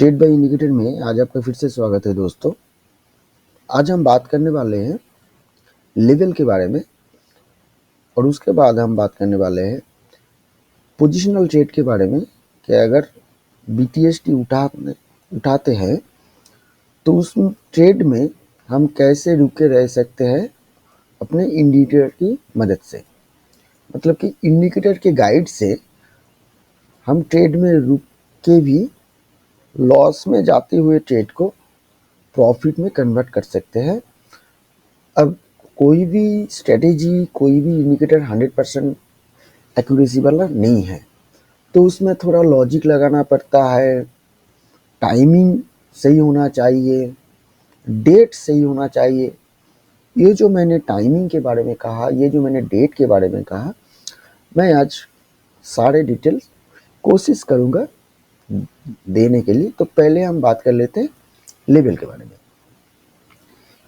Trade by indicator में आज आपका फिर से स्वागत है दोस्तों। आज हम बात करने वाले हैं लेवल के बारे में और उसके बाद हम बात करने वाले हैं पोजिशनल ट्रेड के बारे में कि अगर बीटीएसटी उठाते हैं तो उस ट्रेड में हम कैसे रुके रह सकते हैं अपने इंडिकेटर की मदद से। मतलब कि इंडिकेटर के गाइड से हम ट्रेड में रुक के भी लॉस में जाते हुए ट्रेड को प्रॉफिट में कन्वर्ट कर सकते हैं। अब कोई भी स्ट्रेटेजी, कोई भी इंडिकेटर 100% एक्यूरेसी वाला नहीं है, तो उसमें थोड़ा लॉजिक लगाना पड़ता है, टाइमिंग सही होना चाहिए, डेट सही होना चाहिए। ये जो मैंने टाइमिंग के बारे में कहा, ये जो मैंने डेट के बारे में कहा, मैं आज सारे डिटेल्स कोशिश करूँगा देने के लिए। तो पहले हम बात कर लेते हैं लेवल के बारे में।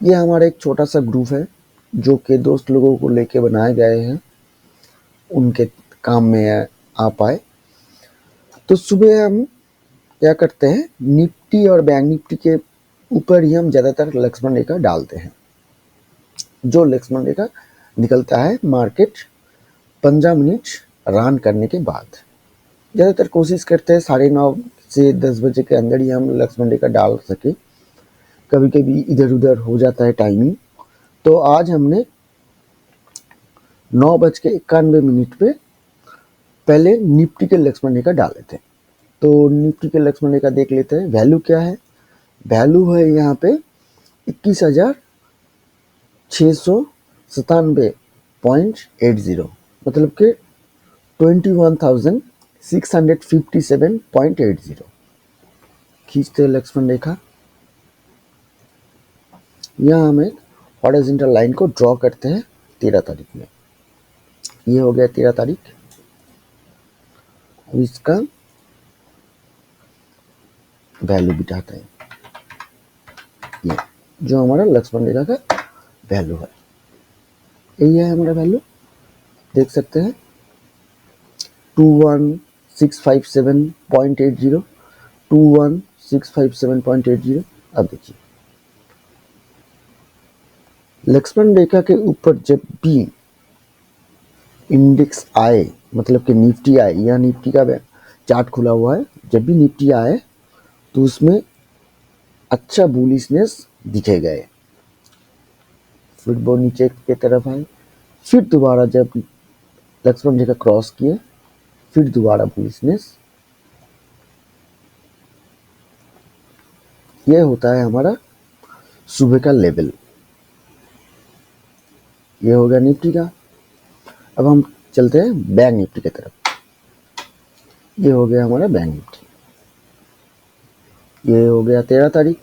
ये हमारा एक छोटा सा ग्रुप है जो कि दोस्त लोगों को लेके बनाए गए हैं, उनके काम में आ पाए। तो सुबह हम क्या करते हैं, निफ्टी और बैंक निफ्टी के ऊपर ही हम ज़्यादातर लक्ष्मण रेखा डालते हैं। जो लक्ष्मण रेखा निकलता है मार्केट 15 मिनट रन करने के बाद, ज़्यादातर कोशिश करते हैं 9:30 से 10 बजे के अंदर ही हम लक्ष्मण रेखा डाल सके। कभी कभी इधर उधर हो जाता है टाइमिंग। तो आज हमने 9:91 पे पहले निफ्टी के लक्ष्मण रेखा डाले थे। तो निफ्टी के लक्ष्मण रेखा देख लेते हैं। वैल्यू क्या है? वैल्यू है यहाँ पे 21,697.80, मतलब कि 21,657.80। खींचते हैं लक्ष्मण रेखा। यहाँ हम एक हॉरिजॉन्टल लाइन को ड्रॉ करते हैं 13 तारीख में। ये हो गया 13 तारीख। अब इसका वैल्यू बिठाते हैं। ये जो हमारा लक्ष्मण रेखा का वैल्यू है, यही है हमारा वैल्यू। देख सकते हैं 21,657.80, 21,657.80। अब देखिए लक्ष्मण रेखा के ऊपर जब भी इंडेक्स आए, मतलब कि निफ्टी आए, या निफ्टी का चार्ट खुला हुआ है, जब भी निफ्टी आए तो उसमें अच्छा बुलिशनेस दिखेगा। फिर वो नीचे की तरफ आए, फिर दोबारा जब लक्ष्मण रेखा क्रॉस किए, फिर दोबारा बुलिशनेस। ये होता है हमारा सुबह का लेवल। ये हो गया निफ्टी का। अब हम चलते हैं बैंक निफ्टी की तरफ। ये हो गया हमारा बैंक निफ्टी। ये हो गया 13 तारीख।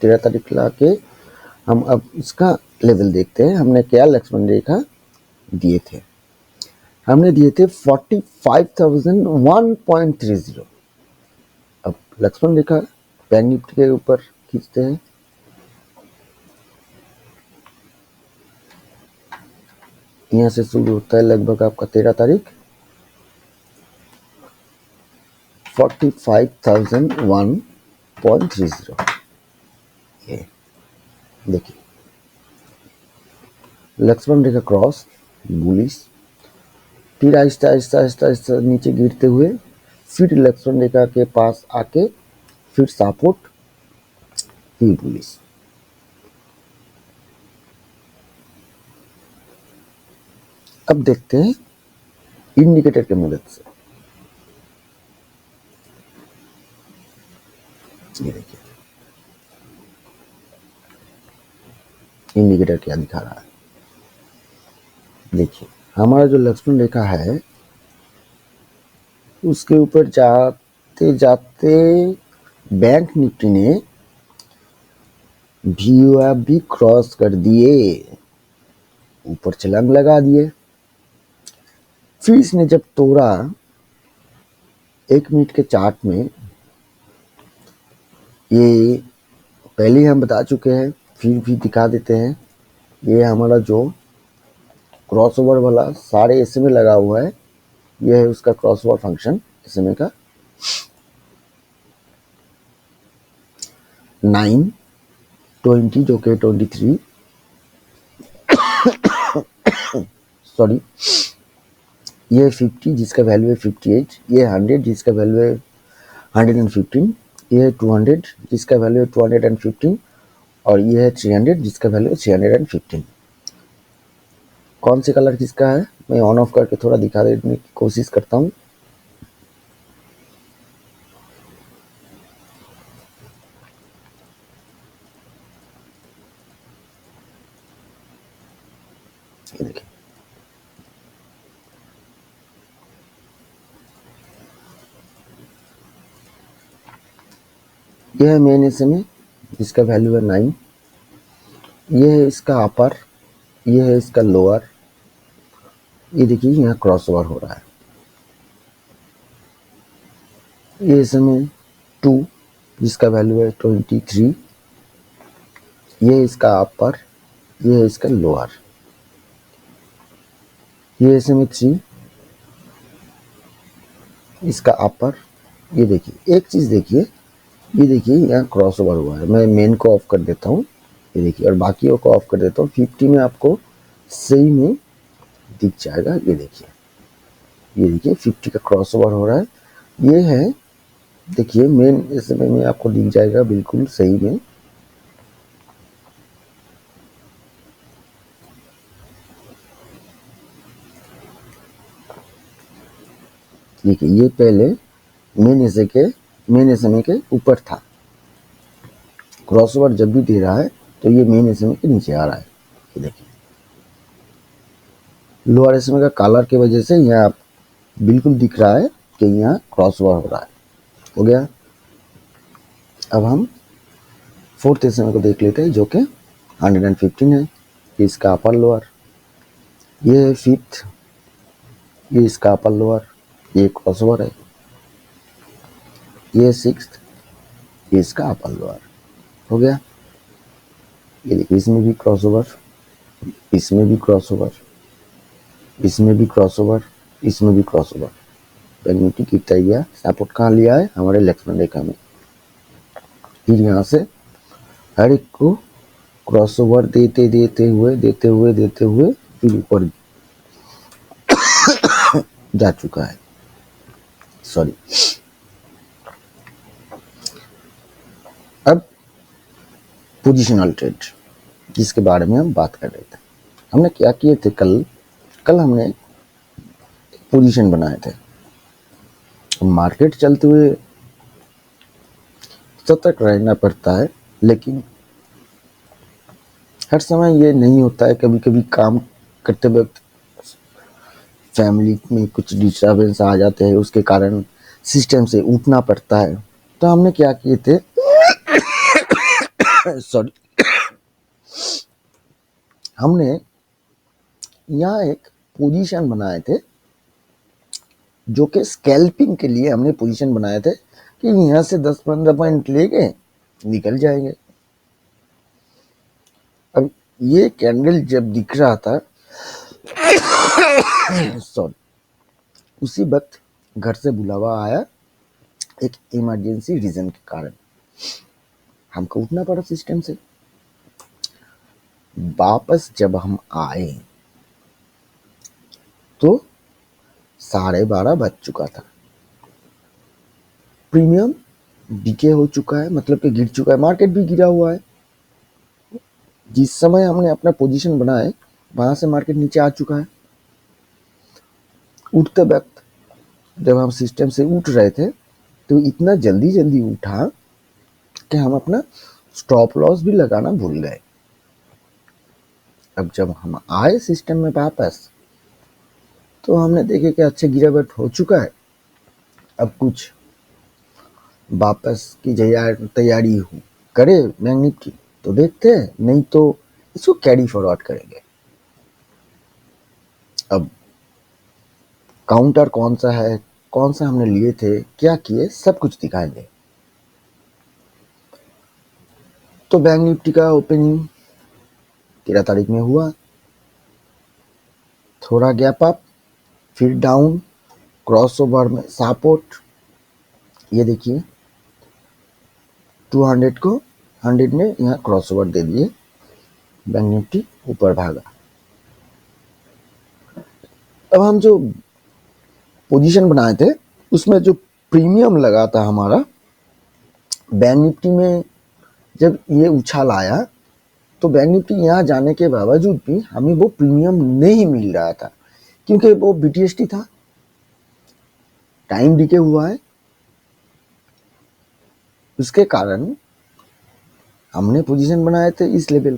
13 तारीख ला के हम अब इसका लेवल देखते हैं। हमने क्या लक्ष्मण रेखा दिए थे? हमने दिए थे 45,001.30। अब लक्ष्मण रेखा बैंक निफ्टी के ऊपर खींचते हैं। यहाँ से शुरू होता है लगभग आपका 13 तारीख 45,001.30। ये देखिए लक्ष्मण रेखा क्रॉस, बुलिश, फिर आहिस्ता आहिस्ता आहिस्ता आहिस्ता नीचे गिरते हुए फिर लक्ष्मण रेखा के पास आके फिर सपोर्ट, फिर बुलिश। अब देखते हैं इंडिकेटर की मदद से। ये देखिए इंडिकेटर क्या दिखा रहा है। देखिए हमारा जो लक्ष्मण रेखा है उसके ऊपर जाते जाते बैंक निफ्टी ने भी क्रॉस कर दिए, ऊपर छलांग लगा दिए। फिर इसने जब तोड़ा 1 मिनट के चार्ट में, ये पहले हम बता चुके हैं, फिर भी दिखा देते हैं। ये हमारा जो क्रॉसओवर वाला सारे एसएमए लगा हुआ है, ये है उसका क्रॉसओवर फंक्शन एसएमए का। 9, 20 जो कि 23, सॉरी, ये 50 जिसका वैल्यू है 58, ये 100 जिसका वैल्यू है 115, ये है 200 जिसका वैल्यू है 215, और ये है 300 जिसका वैल्यू है 315। कौन से कलर किसका है मैं ऑन ऑफ करके थोड़ा दिखा देने की कोशिश करता हूँ। ये देखिए, यह है मेन एसएमए जिसका वैल्यू है 9, ये है इसका अपर, ये है इसका लोअर। ये देखिए यहाँ क्रॉस ओवर हो रहा है। ये एसएमए 2 जिसका वैल्यू है 23, ये है इसका अपर, ये है इसका लोअर। ये एसएमए 3 इसका अपर। ये देखिए एक चीज देखिए, ये देखिए यहाँ क्रॉस ओवर हुआ है। मैं मेन को ऑफ कर देता हूँ, ये देखिए, और बाकियों को ऑफ कर देता हूँ। 50 में आपको सही में दिख जाएगा। ये देखिए, ये देखिए 50 का क्रॉस ओवर हो रहा है। ये है, देखिए मेन एसएमए में आपको दिख जाएगा बिल्कुल सही में। देखिए ये पहले मेन एसएमए के ऊपर था। क्रॉसओवर जब भी दे रहा है तो ये मेन एसएमए के नीचे आ रहा है। ये देखिए लोअर एसएमए का कलर की वजह से यहाँ बिल्कुल दिख रहा है कि यहाँ क्रॉसओवर हो रहा है। हो गया। अब हम फोर्थ एसएमए को देख लेते हैं जो कि 115 है। ये इसका अपर लोअर, ये है फिफ्थ, ये इसका अपर लोअर, ये क्रॉसओवर है। ये सिक्स्थ, ये इसका अपर लोअर। हो गया। ये देखिए इसमें भी क्रॉसओवर, इसमें भी क्रॉसओवर, इसमें भी क्रॉसओवर, इसमें भी क्रॉसओवर। मैग्नेटिक कितना गया सपोर्ट कहाँ लिया है हमारे लक्ष्मण रेखा में। फिर यहाँ से हर एक को क्रॉसओवर देते हुए फिर ऊपर जा चुका है। सॉरी, अब पोजिशनल ट्रेड जिसके बारे में हम बात कर रहे थे। हमने क्या किए थे, कल हमने पोजीशन बनाए थे। मार्केट चलते हुए सतर्क रहना पड़ता है, लेकिन हर समय ये नहीं होता है। कभी कभी काम करते वक्त फैमिली में कुछ डिस्टर्बेंस आ जाते हैं, उसके कारण सिस्टम से उठना पड़ता है। तो हमने क्या किए थे सॉरी, हमने यहाँ एक पोजीशन बनाए थे जो कि स्कैल्पिंग के लिए हमने पोजीशन बनाए थे कि यहाँ से 10-15 पॉइंट लेके निकल जाएंगे। अब ये कैंडल जब दिख रहा था सॉरी, उसी वक्त घर से बुलावा आया एक इमरजेंसी रीजन के कारण। हमको उठना पड़ा सिस्टम से। वापस जब हम आए तो 12:30 बज चुका था। प्रीमियम डीके हो चुका है, मतलब कि गिर चुका है, मार्केट भी गिरा हुआ है। जिस समय हमने अपना पोजीशन बनाए वहां से मार्केट नीचे आ चुका है। उठते वक्त जब हम सिस्टम से उठ रहे थे तो इतना जल्दी उठा कि हम अपना स्टॉप लॉस भी लगाना भूल गए। अब जब हम आए सिस्टम में वापस तो हमने देखे कि अच्छे गिरावट हो चुका है। अब कुछ वापस की तैयारी करे मैग्नेट की तो देखते हैं, नहीं तो इसको कैरी फॉरवर्ड करेंगे। अब काउंटर कौन सा है, कौन सा हमने लिए थे, क्या किए, सब कुछ दिखाएंगे। तो बैंक निफ्टी का ओपनिंग 13 तारीख में हुआ, थोड़ा गैप अप, फिर डाउन, क्रॉसओवर में सपोर्ट। ये देखिए 200 को 100 में यहाँ क्रॉसओवर दे दिए, बैंक निफ्टी ऊपर भागा। अब हम जो पोजीशन बनाए थे उसमें जो प्रीमियम लगा था हमारा बैंक निफ्टी में, जब ये उछाल आया तो बैंक निफ्टी यहाँ जाने के बावजूद भी हमें वो प्रीमियम नहीं मिल रहा था, क्योंकि वो बीटीएसटी था, टाइम डिके हुआ है। उसके कारण हमने पोजीशन बनाए थे इस लेवल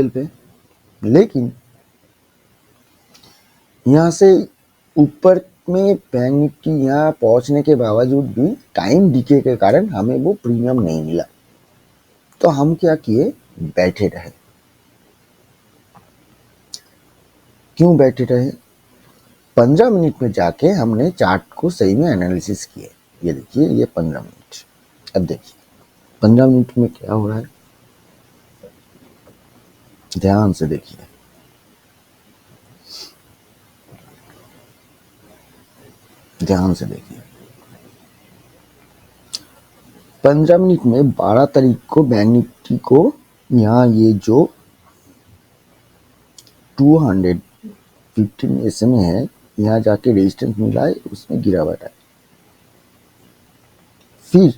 पे, लेकिन यहाँ से ऊपर में बैंक निफ्टी यहाँ पहुंचने के बावजूद भी टाइम डिके के कारण हमें वो प्रीमियम नहीं मिला। तो हम क्या किए, बैठे रहे। क्यों बैठे रहे? 15 मिनट में जाके हमने चार्ट को सही में एनालिसिस किए। ये देखिए, ये 15 मिनट। अब देखिए 15 मिनट में क्या हो रहा है, ध्यान से देखिए। ध्यान से देखिए, 15 मिनट में 12 तारीख को बैंक निफ्टी को यहाँ ये जो 215 SMA है, यहाँ जाके रेजिस्टेंस मिला है, उसमें गिरावट है। फिर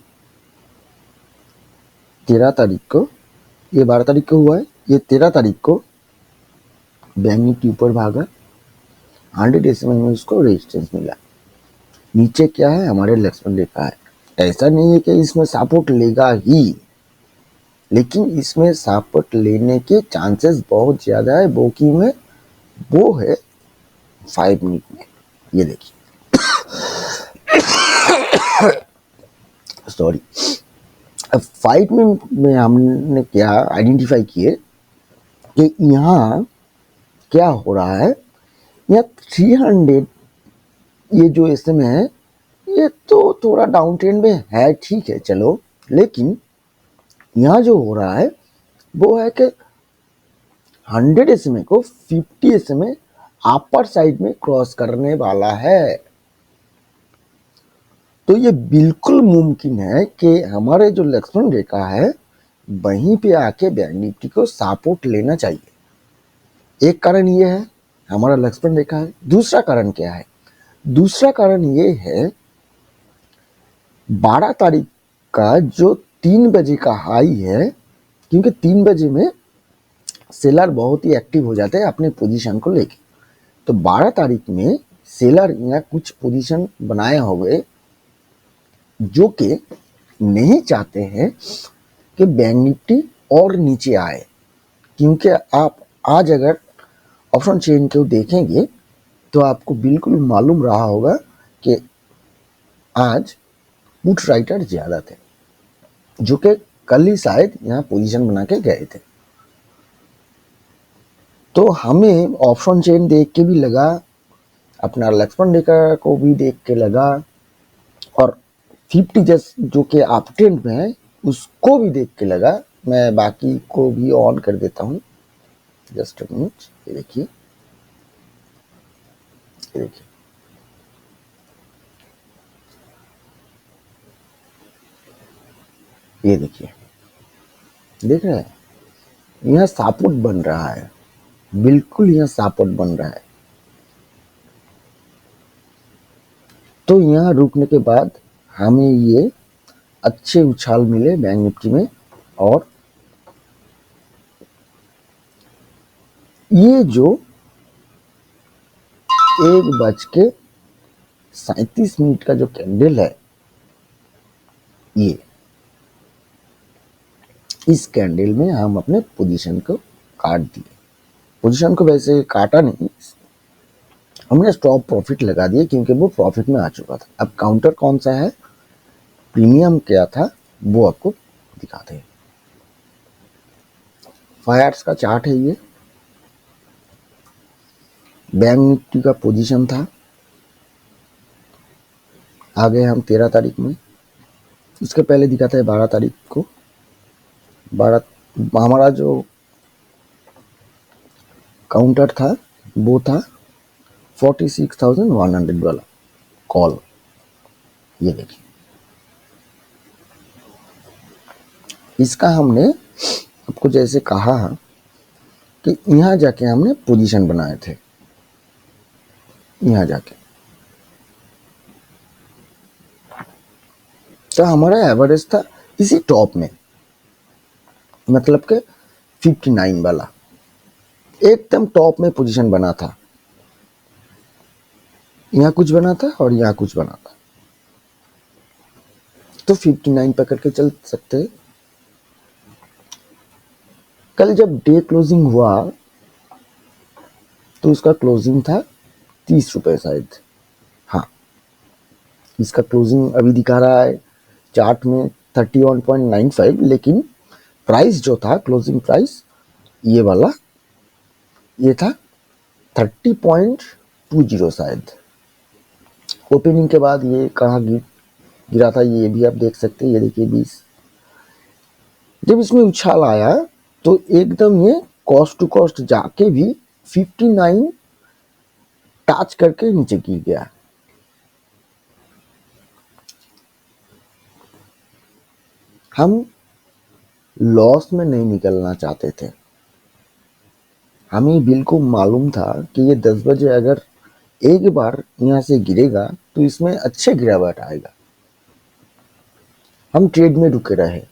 13 तारीख को, ये 12 तारीख को हुआ है, ये 13 तारीख को बैंक निफ्टी ऊपर भागा, 100 SMA में उसको रेजिस्टेंस मिला। नीचे क्या है, हमारे लक्ष्मण रेखा है। ऐसा नहीं है कि इसमें सपोर्ट लेगा ही, लेकिन इसमें सपोर्ट लेने के चांसेस बहुत ज्यादा है। वो क्यों है? वो है 5 मिनट में। ये देखिए, सॉरी, अब 5 मिनट में हमने क्या आइडेंटिफाई किए कि यहाँ क्या हो रहा है। यहाँ 300 ये जो एसएम है, ये तो थोड़ा डाउन ट्रेंड में है, ठीक है चलो, लेकिन यहाँ जो हो रहा है वो है कि 100 SMA को 50 SMA अपर साइड में क्रॉस करने वाला है। तो ये बिल्कुल मुमकिन है कि हमारे जो लक्ष्मण रेखा है वहीं पे आके बैंक निफ्टी को सपोर्ट लेना चाहिए। एक कारण ये है, हमारा लक्ष्मण रेखा है। दूसरा कारण क्या है? दूसरा कारण ये है 12 तारीख का जो 3 बजे का हाई है, क्योंकि 3 बजे में सेलर बहुत ही एक्टिव हो जाते हैं अपने पोजीशन को लेके। तो 12 तारीख में सेलर यहाँ कुछ पोजीशन बनाए हुए जो कि नहीं चाहते हैं कि बैंक निफ्टी और नीचे आए, क्योंकि आप आज अगर ऑप्शन चेन को देखेंगे तो आपको बिल्कुल मालूम रहा होगा कि आज पुट राइटर ज्यादा थे, जो कि कल ही शायद यहाँ पोजीशन बना के गए थे। तो हमें ऑप्शन चेन देख के भी लगा, अपना लक्ष्मण रेखा को भी देख के लगा, और 50 जस्ट जो कि अप ट्रेंड में है उसको भी देख के लगा। मैं बाकी को भी ऑन कर देता हूँ, जस्ट अ मिनट। ये देखिए, ये देखिए, ये देखिए, देख रहे हैं, यहाँ सपोर्ट बन रहा है, बिल्कुल यहाँ सपोर्ट बन रहा है। तो यहाँ रुकने के बाद हमें ये अच्छे उछाल मिले बैंक निफ्टी में, और ये जो 1:37 का जो कैंडल है, ये इस कैंडल में हम अपने पोजीशन को काट दिए। पोजीशन को वैसे काटा नहीं, हमने स्टॉप प्रॉफिट लगा दिए, क्योंकि वो प्रॉफिट में आ चुका था। अब काउंटर कौन सा है, प्रीमियम क्या था, वो आपको दिखाते हैं। फायर्स का चार्ट है ये, बैंक निफ्टी का पोजीशन था। आ गए हम 13 तारीख में, उसके पहले दिखाता है 12 तारीख को। 12 हमारा जो काउंटर था वो था 46,100 वाला कॉल। ये देखिए, इसका हमने आपको जैसे कहा कि यहाँ जाके हमने पोजीशन बनाए थे, यहाँ जाके तो हमारा एवरेज था इसी टॉप में, मतलब के 59 वाला एकदम टॉप में पोजीशन बना था। यहाँ कुछ बना था और यहाँ कुछ बना था, तो 59 पकड़ के चल सकते। कल जब डे क्लोजिंग हुआ तो उसका क्लोजिंग था 30 रुपए शायद। हाँ, इसका क्लोजिंग अभी दिखा रहा है चार्ट में 31.95, लेकिन प्राइस जो था, क्लोजिंग प्राइस ये वाला, ये था 30.20 शायद। ओपनिंग के बाद ये कहाँ गिरा था ये भी आप देख सकते हैं। ये देखिए 20, जब इसमें उछाल आया तो एकदम ये कॉस्ट टू कॉस्ट जाके भी 59 टच करके नीचे गिर गया। हम लॉस में नहीं निकलना चाहते थे, हमें बिल्कुल मालूम था कि ये 10 बजे अगर एक बार यहाँ से गिरेगा तो इसमें अच्छे गिरावट आएगा। हम ट्रेड में रुके रहे,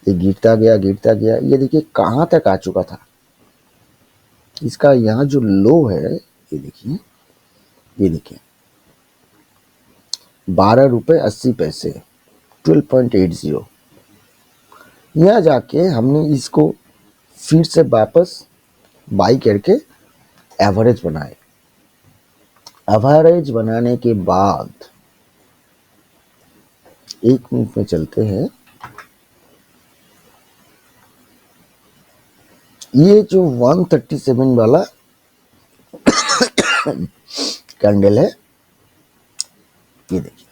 ये गिरता गया। ये देखिए कहाँ तक आ चुका था। इसका यहाँ जो लो है ये देखिए, ये देखिए 12.80 रुपए, 12.80। यहाँ जाके हमने इसको फिर से वापस बाई करके एवरेज बनाए। एवरेज बनाने के बाद 1 मिनट में चलते हैं। ये जो 137 वाला कैंडल है, ये देखिए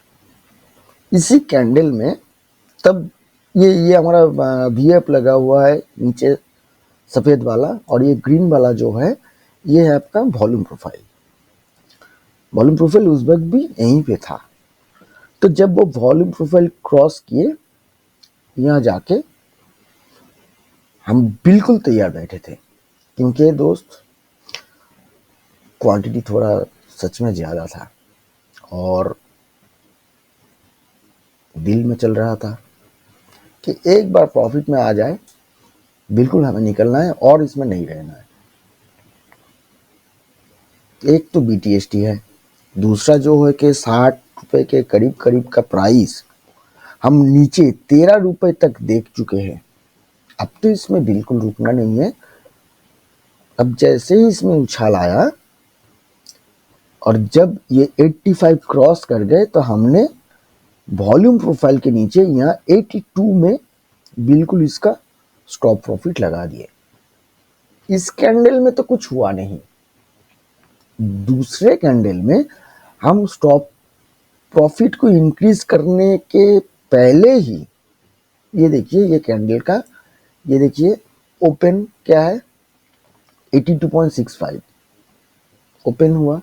इसी कैंडल में तब ये हमारा VF लगा हुआ है नीचे सफेद वाला, और ये ग्रीन वाला जो है ये है आपका वॉल्यूम प्रोफाइल। वॉल्यूम प्रोफाइल उस वक्त भी यहीं पे था। तो जब वो वॉल्यूम प्रोफाइल क्रॉस किए, यहाँ जाके हम बिल्कुल तैयार बैठे थे, क्योंकि दोस्त क्वांटिटी थोड़ा सच में ज़्यादा था और दिल में चल रहा था कि एक बार प्रॉफिट में आ जाए बिल्कुल हमें निकलना है और इसमें नहीं रहना है। एक तो BTST है, दूसरा जो है कि 60 रुपए के करीब करीब का प्राइस हम नीचे 13 रुपए तक देख चुके हैं। अब तो इसमें बिल्कुल रुकना नहीं है। अब जैसे ही इसमें उछाल आया और जब ये 85 क्रॉस कर गए तो हमने वॉल्यूम प्रोफाइल के नीचे यहाँ 82 में बिल्कुल इसका स्टॉप प्रॉफिट लगा दिए। इस कैंडल में तो कुछ हुआ नहीं, दूसरे कैंडल में हम स्टॉप प्रॉफिट को इंक्रीज करने के पहले ही, ये देखिए ये कैंडल का, ये देखिए ओपन क्या है 82.65, ओपन हुआ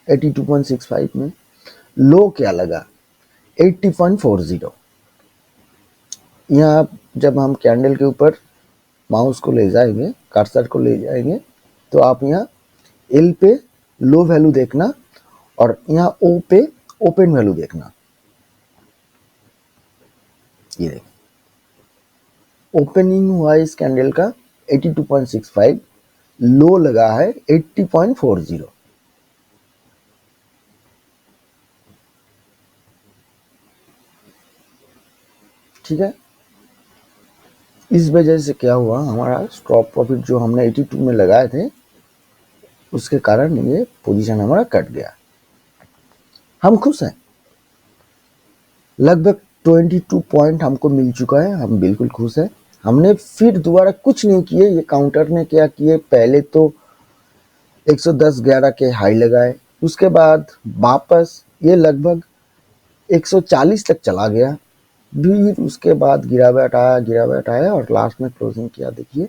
82.65 में, लो क्या लगा 80.40। यहाँ जब हम कैंडल के ऊपर माउस को ले जाएंगे, कर्सर को ले जाएंगे, तो आप यहाँ एल पे लो वैल्यू देखना और यहाँ ओ पे ओपन वैल्यू देखना। ये देखिए ओपनिंग हुआ इस कैंडल का 82.65, लो लगा है 80.40। ठीक है, इस वजह से क्या हुआ, हमारा स्टॉप प्रॉफिट जो हमने 82 में लगाए थे उसके कारण ये पोजीशन हमारा कट गया। हम खुश हैं, लगभग 22 पॉइंट हमको मिल चुका है, हम बिल्कुल खुश हैं। हमने फिर दोबारा कुछ नहीं किए, ये काउंटर ने क्या किए, पहले तो 110.11 के हाई लगाए, उसके बाद वापस ये लगभग 140 तक चला गया, फिर उसके बाद गिरावट आया और लास्ट में क्लोजिंग किया देखिए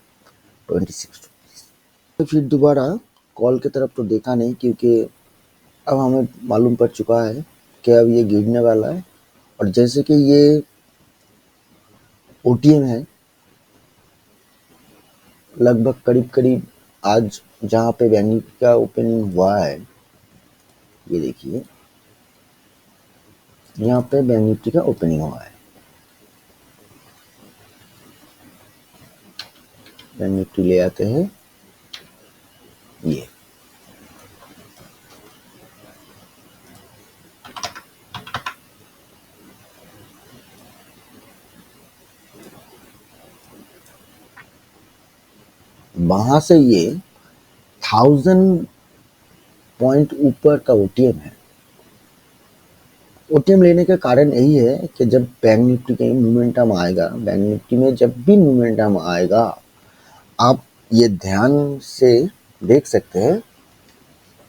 26। फिर दोबारा कॉल की तरफ तो देखा नहीं, क्योंकि अब हमें मालूम पड़ चुका है कि अब ये गिरने वाला है। और जैसे कि ये ओटीएम है, लगभग करीब करीब आज जहाँ पे बैंक निफ्टी का ओपनिंग हुआ है, ये देखिए यहाँ पे बैंक निफ्टी का ओपनिंग हुआ है। बैंक निफ्टी ले आते हैं, ये वहां से ये 1000 पॉइंट ऊपर का ओटीएम है। ओटीएम लेने का कारण यही है कि जब बैंक निफ्टी का मोमेंटम आएगा, बैंक निफ्टी में जब भी मोमेंटम आएगा, आप ये ध्यान से देख सकते हैं,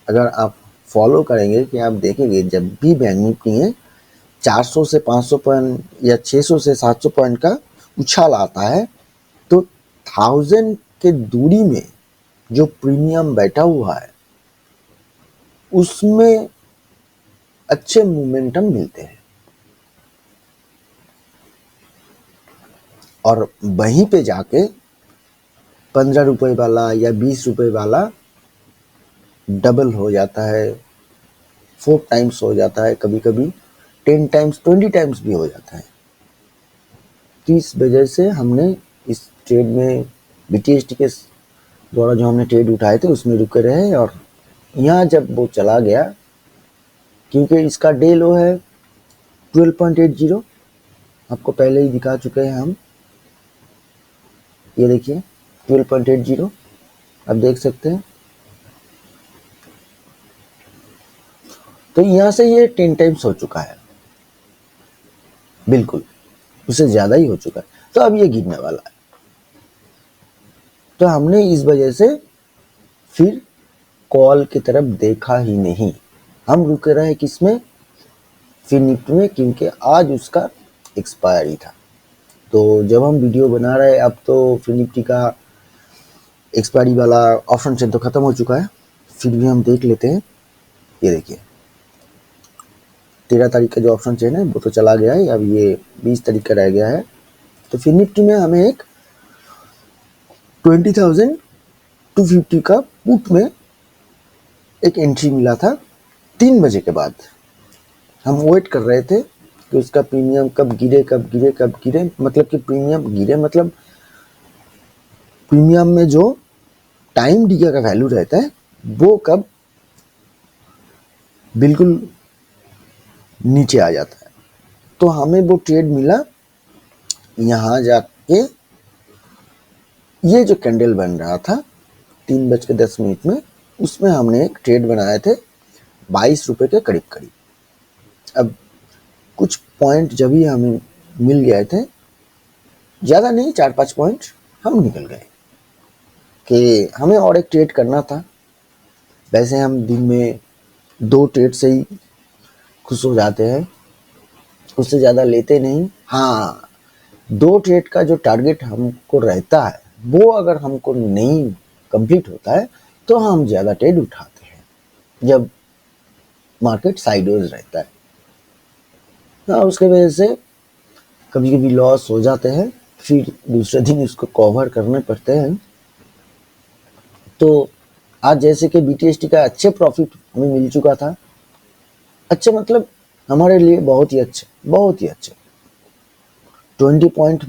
अगर आप फॉलो करेंगे कि आप देखेंगे जब भी बैंक निफ्टी में 400 से 500 पॉइंट या 600 से 700 पॉइंट का उछाल आता है, तो 1000 के दूरी में जो प्रीमियम बैठा हुआ है उसमें अच्छे मोमेंटम मिलते हैं, और वहीं पे जाके 15 रुपए वाला या 20 रुपए वाला डबल हो जाता है, 4 टाइम्स हो जाता है, कभी कभी 10 टाइम्स 20 टाइम्स भी हो जाता है। तो इस वजह से हमने इस ट्रेड में बीटीएसटी के द्वारा जो हमने ट्रेड उठाए थे उसमें रुके रहे, और यहाँ जब वो चला गया, क्योंकि इसका डे लो है 12.80, आपको पहले ही दिखा चुके हैं हम, ये देखिए 12.80 आप देख सकते हैं। तो यहाँ से ये 10 टाइम्स हो चुका है, बिल्कुल उससे ज़्यादा ही हो चुका है। तो अब ये गिरने वाला है, तो हमने इस वजह से फिर कॉल की तरफ देखा ही नहीं, हम रुके रहे किसमें, फिर निफ्टी में, क्योंकि आज उसका एक्सपायरी था। तो जब हम वीडियो बना रहे अब तो फिर निफ्टी का एक्सपायरी वाला ऑप्शन चेन तो ख़त्म हो चुका है, फिर भी हम देख लेते हैं। ये देखिए 13 तारीख का जो ऑप्शन चेन है वो तो चला गया है, अब ये 20 तारीख का रह गया है। तो फिर निफ्टी में हमें एक 20,250 का पुट में एक एंट्री मिला था 3 बजे के बाद। हम वेट कर रहे थे कि उसका प्रीमियम कब गिरे कब गिरे कब गिरे, मतलब कि प्रीमियम गिरे, मतलब प्रीमियम में जो टाइम डीके का वैल्यू रहता है वो कब बिल्कुल नीचे आ जाता है। तो हमें वो ट्रेड मिला यहाँ जाके, ये जो कैंडल बन रहा था 3:10 में, उसमें हमने एक ट्रेड बनाए थे 22 रुपए के करीब करीब। अब कुछ पॉइंट जब ही हमें मिल गए थे, ज़्यादा नहीं 4-5 पॉइंट, हम निकल गए कि हमें और एक ट्रेड करना था। वैसे हम दिन में 2 ट्रेड से ही खुश हो जाते हैं, उससे ज़्यादा लेते नहीं। हाँ, 2 ट्रेड का जो टारगेट हमको रहता है वो अगर हमको नहीं कंप्लीट होता है तो हम ज़्यादा ट्रेड उठाते हैं जब मार्केट साइडवेज रहता है। हाँ, उसके वजह से कभी कभी लॉस हो जाते हैं, फिर दूसरे दिन इसको कवर करने पड़ते हैं। तो आज जैसे कि बीटीएसटी का अच्छे प्रॉफिट हमें मिल चुका था, अच्छे मतलब हमारे लिए बहुत ही अच्छे, बहुत ही अच्छे 20 पॉइंट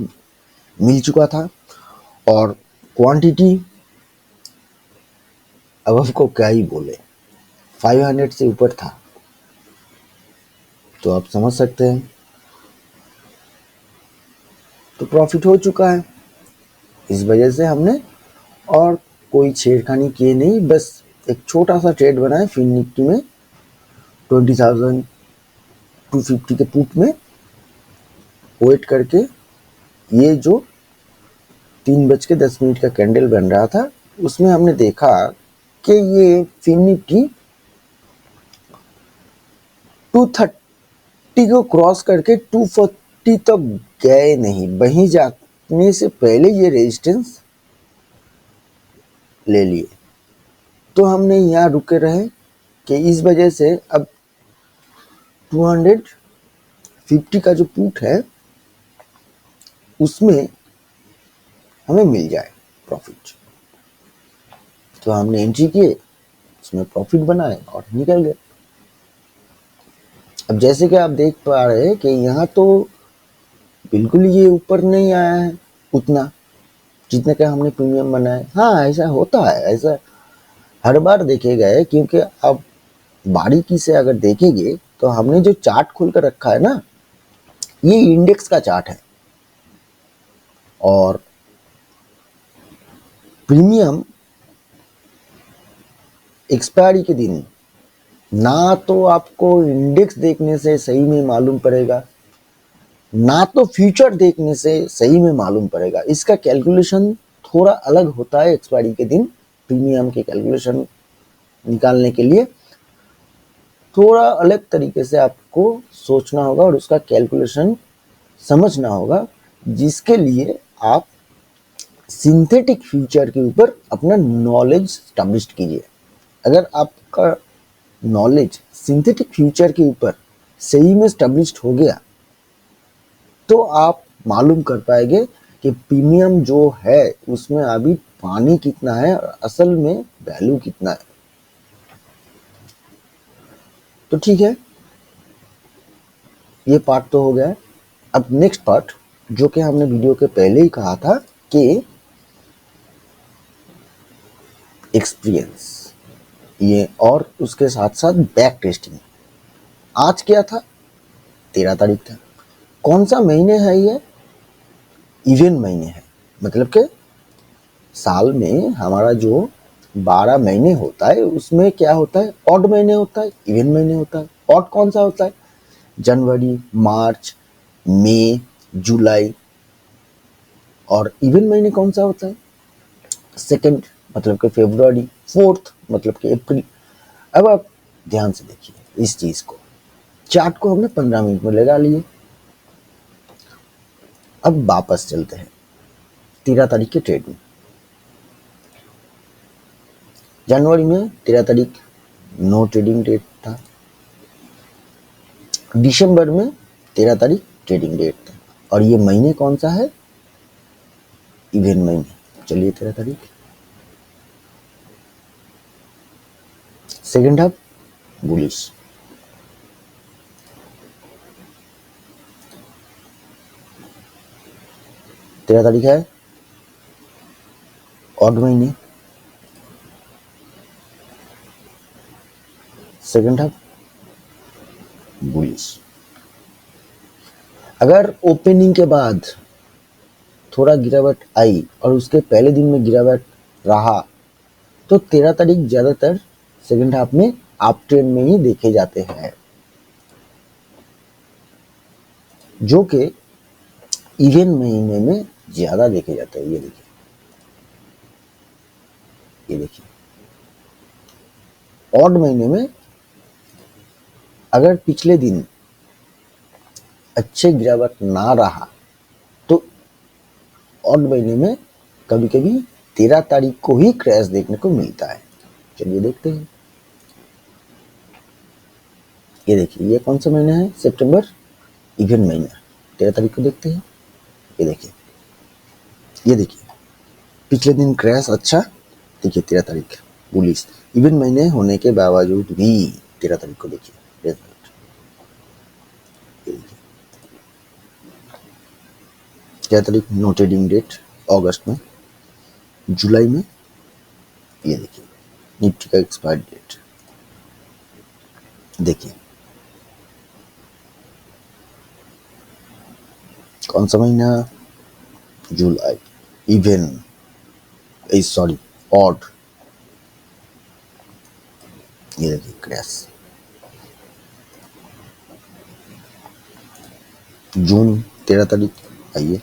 मिल चुका था, और क्वांटिटी अब आपको क्या ही बोले, 500 से ऊपर था, तो आप समझ सकते हैं। तो प्रॉफिट हो चुका है, इस वजह से हमने और कोई छेड़खानी किए नहीं, बस एक छोटा सा ट्रेड बनाए फिर निफ्टी में 20,250 के पुट में वेट करके। ये जो 3:10 का कैंडल बन रहा था उसमें हमने देखा कि ये फिर निफ्टी 230 को क्रॉस करके 240 तक गए नहीं, वहीं जाने से पहले ये रेजिस्टेंस ले लिए। तो हमने यहाँ रुके रहे कि इस वजह से अब 250 का जो पुट है उसमें हमें मिल जाए प्रॉफिट। तो हमने एंट्री किए, उसमें प्रॉफिट बनाए और निकल गए। अब जैसे कि आप देख पा रहे हैं कि यहाँ तो बिल्कुल ये ऊपर नहीं आया है उतना जितने का हमने प्रीमियम बनाया। हाँ, ऐसा होता है, ऐसा हर बार देखे गए, क्योंकि अब बारीकी से अगर देखेंगे तो हमने जो चार्ट खोल कर रखा है ना, ये इंडेक्स का चार्ट है। और प्रीमियम एक्सपायरी के दिन ना तो आपको इंडेक्स देखने से सही में मालूम पड़ेगा, ना तो फ्यूचर देखने से सही में मालूम पड़ेगा। इसका कैलकुलेशन थोड़ा अलग होता है। एक्सपायरी के दिन प्रीमियम के कैलकुलेशन निकालने के लिए थोड़ा अलग तरीके से आपको सोचना होगा और उसका कैलकुलेशन समझना होगा, जिसके लिए आप सिंथेटिक फ्यूचर के ऊपर अपना नॉलेज स्टैब्लिश कीजिए। अगर आपका नॉलेज सिंथेटिक फ्यूचर के ऊपर सही में स्टैब्लिश्ड हो गया तो आप मालूम कर पाएंगे कि प्रीमियम जो है उसमें अभी पानी कितना है और असल में वैल्यू कितना है। तो ठीक है, ये पार्ट तो हो गया। अब नेक्स्ट पार्ट, जो कि हमने वीडियो के पहले ही कहा था कि एक्सपीरियंस, ये और उसके साथ साथ बैक टेस्टिंग। आज क्या था? 13 तारीख था। कौन सा महीने है ये? इवन महीने है। मतलब कि साल में हमारा जो 12 महीने होता है उसमें क्या होता है? ऑड महीने होता है, इवन महीने होता है। ऑड कौन सा होता है? जनवरी, मार्च, मई, जुलाई। और इवन महीने कौन सा होता है? सेकंड मतलब कि फरवरी, फोर्थ मतलब कि अप्रैल। अब आप ध्यान से देखिए इस चीज को। चार्ट को हमने 15 मिनट में लगा लिए। अब वापस चलते हैं 13 तारीख के ट्रेड में। जनवरी में 13 तारीख नो ट्रेडिंग डेट था। दिसंबर में 13 तारीख ट्रेडिंग डेट था। और ये महीने कौन सा है? इवन महीने। चलिए 13 तारीख सेकेंड हाफ बुलिश। तेरह तारीख है ऑड महीने, सेकेंड हाफ बुलिश। अगर ओपनिंग के बाद थोड़ा गिरावट आई और उसके पहले दिन में गिरावट रहा तो 13 तारीख ज्यादातर सेकेंड हाफ में अप ट्रेंड में ही देखे जाते हैं, जो कि इवन महीने में ज्यादा देखे जाते हैं। ये देखिए, ये देखिए ऑड महीने में अगर पिछले दिन अच्छे गिरावट ना रहा तो ऑड महीने में कभी कभी 13 तारीख को ही क्रैश देखने को मिलता है। चलिए देखते हैं। ये देखिए, ये कौन सा महीना है? सितंबर, इवन महीना। 13 तारीख को देखते हैं। ये देखिए, ये देखिए पिछले दिन क्रैश अच्छा। देखिए 13 तारीख बुलिश, इवन महीने होने के बावजूद भी 13 तारीख को देखिए। 13 तारीख नो ट्रेडिंग डेट अगस्त में। जुलाई में ये देखिए निफ्टी का एक्सपायर डेट देखिए, कौन सा महीना? जुलाई, इवन सॉरी ऑड। ये देखिए क्रैश। जून 13 तारीख आइए,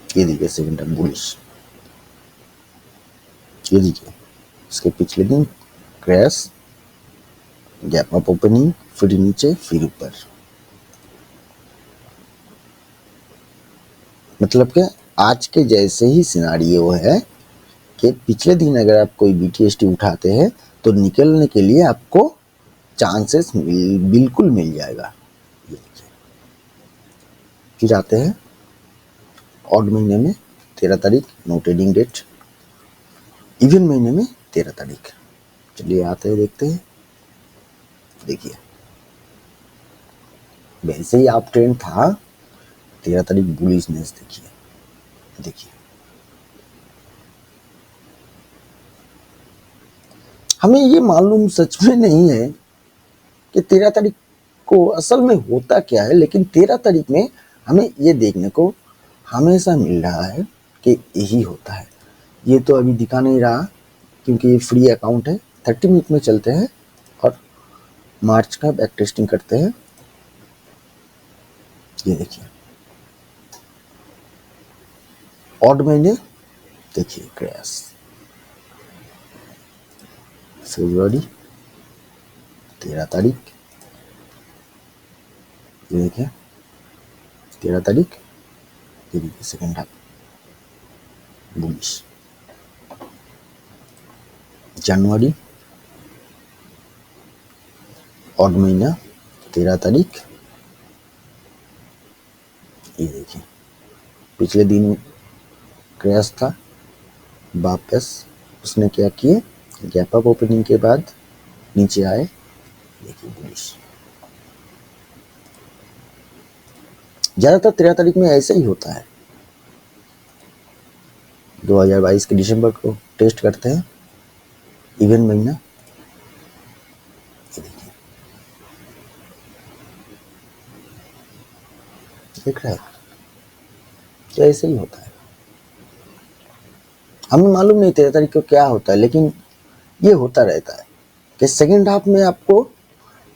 ये देखिए सेकेंड टाइम बुलिश। ये देखिए इसके पिछले दिन क्रैश, गैप अप ओपनिंग, फिर नीचे फिर ऊपर। मतलब कि आज के जैसे ही सिनारियो है कि पिछले दिन अगर आप कोई बीटीएसटी उठाते हैं तो निकलने के लिए आपको चांसेस बिल्कुल मिल जाएगा। ये देखिए, फिर आते हैं ऑड महीने में 13 तारीख, नो ट्रेडिंग डेट। इवन महीने में 13 तारीख। चलिए आते हैं, देखते हैं। देखिए वैसे ही आप ट्रेंड था, 13 तारीख बुलिशनेस देखिए, देखिए हमें ये मालूम सच में नहीं है कि 13 तारीख को असल में होता क्या है, लेकिन 13 तारीख में हमें ये देखने को हमेशा मिल रहा है कि यही होता है। ये तो अभी दिखा नहीं रहा क्योंकि ये फ्री अकाउंट है। 30 मिनट में चलते हैं और मार्च का बैक टेस्टिंग करते हैं। ये देखिए ऑड महीने, देखिए क्रैश फरवरी 13 तारीख, ये देखिए 13 तारीख, ये देखिए सेकेंड हाफ बुलिश। जनवरी ऑड महीना 13 तारीख, ये देखिए पिछले दिन क्रैश था, वापस उसने क्या किए, गैप अप ओपनिंग के बाद नीचे आए, देखिए बुलिश। ज्यादातर 13 तारीख में ऐसा ही होता है। 2022 के दिसंबर को टेस्ट करते हैं, इवन महीना, ये देखिए देख रहा है, क्या ऐसे ही होता है। हमें मालूम नहीं 13 तारीख को क्या होता है, लेकिन ये होता रहता है कि सेकेंड हाफ में आपको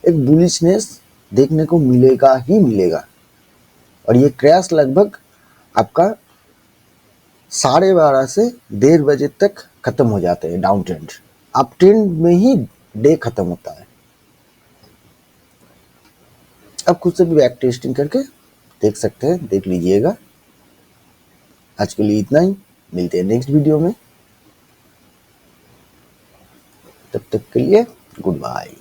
एक बुलिशनेस देखने को मिलेगा ही मिलेगा। और ये क्रैश लगभग आपका 12:30 से 1:30 बजे तक खत्म हो जाते हैं। डाउन ट्रेंड, आप ट्रेंड में ही डे खत्म होता है। अब खुद से भी बैक टेस्टिंग करके देख सकते हैं, देख लीजिएगा। आज के लिए इतना ही, मिलते हैं नेक्स्ट वीडियो में। तब तक के लिए गुड बाय।